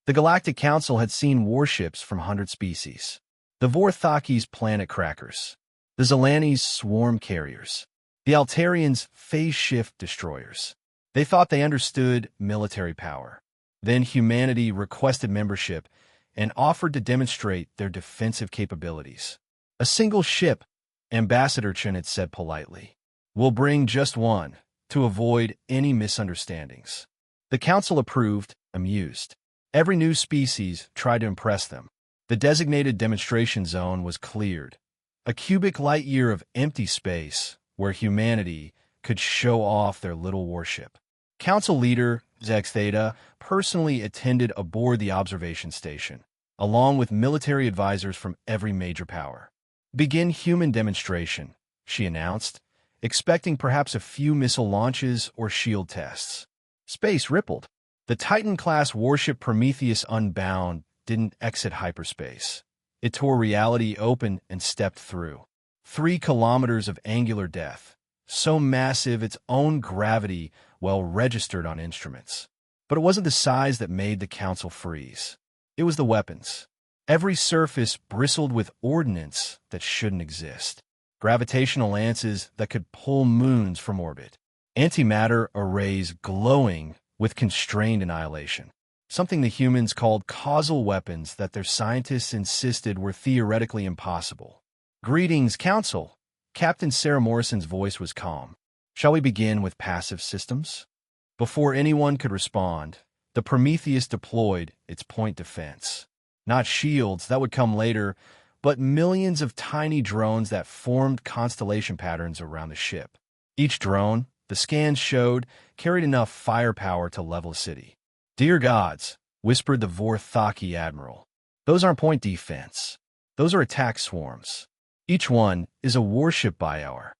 The Galactic Council had seen warships from 100 species. The Vorthaki's planet crackers. The Zelanis swarm carriers. The Altarians phase shift destroyers. They thought they understood military power. Then humanity requested membership and offered to demonstrate their defensive capabilities. A single ship, Ambassador Chen had said politely. We'll bring just one, to avoid any misunderstandings. The council approved, amused. Every new species tried to impress them. The designated demonstration zone was cleared. A cubic light-year of empty space where humanity could show off their little warship. Council leader Zex Theta personally attended aboard the observation station, along with military advisors from every major power. Begin human demonstration, she announced, expecting perhaps a few missile launches or shield tests. Space rippled. The Titan-class warship Prometheus Unbound didn't exit hyperspace. It tore reality open and stepped through. 3 kilometers of angular depth, so massive its own gravity well registered on instruments. But it wasn't the size that made the council freeze. It was the weapons. Every surface bristled with ordnance that shouldn't exist. Gravitational lances that could pull moons from orbit. Antimatter arrays glowing with constrained annihilation. Something the humans called causal weapons that their scientists insisted were theoretically impossible. Greetings, Council. Captain Sarah Morrison's voice was calm. Shall we begin with passive systems? Before anyone could respond, the Prometheus deployed its point defense. Not shields, that would come later, but millions of tiny drones that formed constellation patterns around the ship. Each drone, the scans showed, carried enough firepower to level a city. Dear gods, whispered the Vorthaki admiral. Those aren't point defense. Those are attack swarms. Each one is a warship by our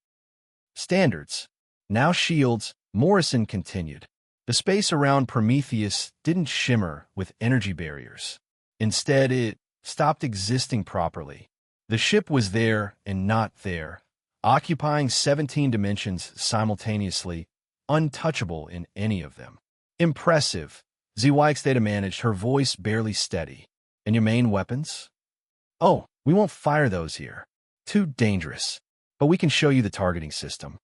standards. Now shields, Morrison continued. The space around Prometheus didn't shimmer with energy barriers. Instead, it stopped existing properly. The ship was there and not there, occupying 17 dimensions simultaneously, untouchable in any of them. Impressive, Theta managed, her voice barely steady. And your main weapons? Oh, we won't fire those here. Too dangerous. But we can show you the targeting system.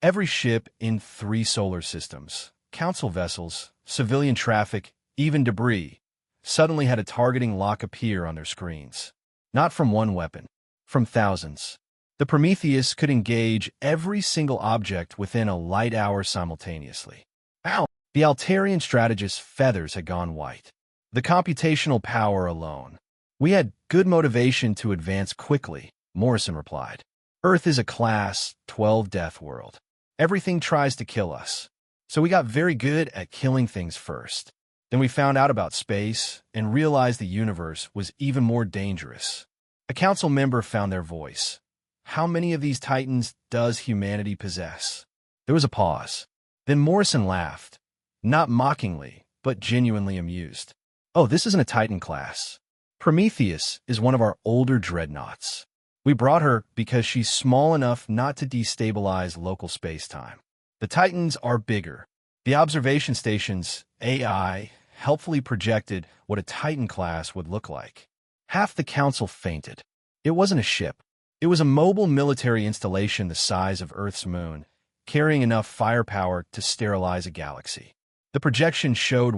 Every ship in 3 solar systems, council vessels, civilian traffic, even debris, suddenly had a targeting lock appear on their screens. Not from one weapon, from thousands. The Prometheus could engage every single object within a light hour simultaneously. Ow! The Altarian strategist's feathers had gone white. The computational power alone. We had good motivation to advance quickly, Morrison replied. Earth is a Class 12 death world. Everything tries to kill us. So we got very good at killing things first. Then we found out about space and realized the universe was even more dangerous. A council member found their voice. How many of these titans does humanity possess? There was a pause. Then Morrison laughed. Not mockingly, but genuinely amused. Oh, this isn't a Titan class. Prometheus is one of our older dreadnoughts. We brought her because she's small enough not to destabilize local space-time. The Titans are bigger. The observation station's AI helpfully projected what a Titan class would look like. Half the council fainted. It wasn't a ship. It was a mobile military installation the size of Earth's moon, carrying enough firepower to sterilize a galaxy. The projection showed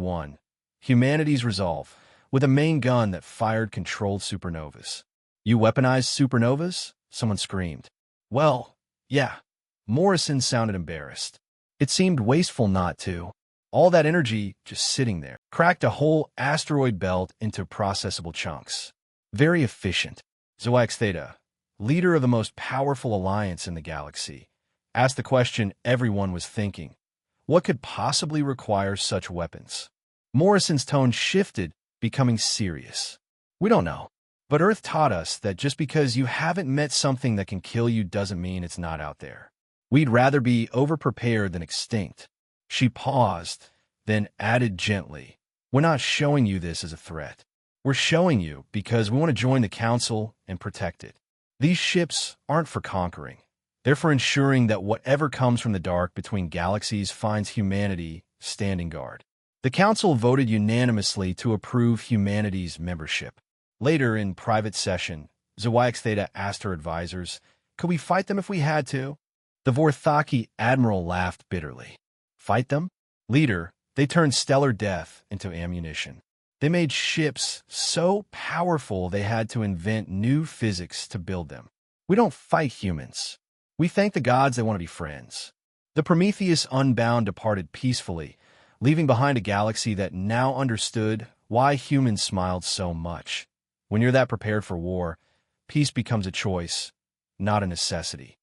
humanity's resolve, with a main gun that fired controlled supernovas. You weaponized supernovas? Someone screamed. Well, yeah. Morrison sounded embarrassed. It seemed wasteful not to. All that energy just sitting there. Cracked a whole asteroid belt into processable chunks. Very efficient. Theta, leader of the most powerful alliance in the galaxy, asked the question everyone was thinking. What could possibly require such weapons? Morrison's tone shifted, becoming serious. We don't know. But Earth taught us that just because you haven't met something that can kill you doesn't mean it's not out there. We'd rather be overprepared than extinct. She paused, then added gently, We're not showing you this as a threat. We're showing you because we want to join the Council and protect it. These ships aren't for conquering. They're for ensuring that whatever comes from the dark between galaxies finds humanity standing guard. The council voted unanimously to approve humanity's membership. Later, in private session, Zawix Theta asked her advisors, "Could we fight them if we had to?" The Vorthaki admiral laughed bitterly. "Fight them? Leader, they turned stellar death into ammunition. They made ships so powerful they had to invent new physics to build them. We don't fight humans. We thank the gods they want to be friends." The Prometheus Unbound departed peacefully, leaving behind a galaxy that now understood why humans smiled so much. When you're that prepared for war, peace becomes a choice, not a necessity.